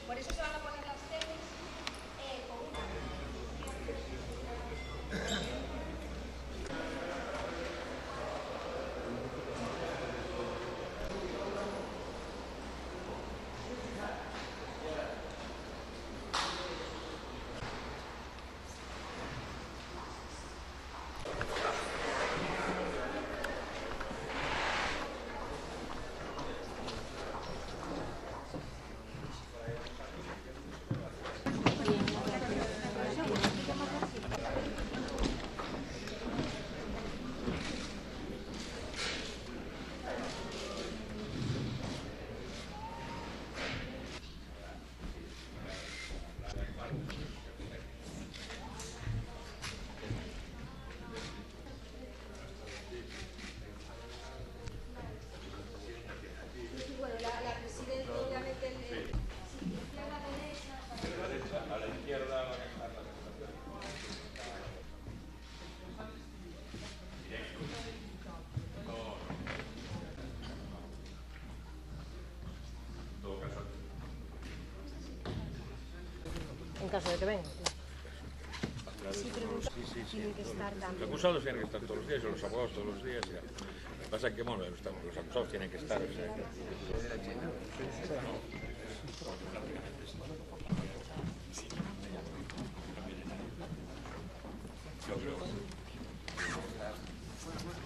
Por eso se van a poner las teles con una... Bueno, la presidencia, obviamente, a la izquierda. En caso de que venga. Sí, tienen que estar también. Los acusados tienen que estar todos los días, y los abogados todos los días. Lo que pasa es que bueno, los acusados tienen que estar. Yo creo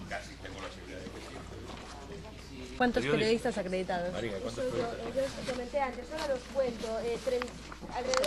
casi tengo la seguridad de que sí. ¿Cuántos periodistas acreditados? María, ¿cuántos yo comenté antes, ahora los cuento. Alrededor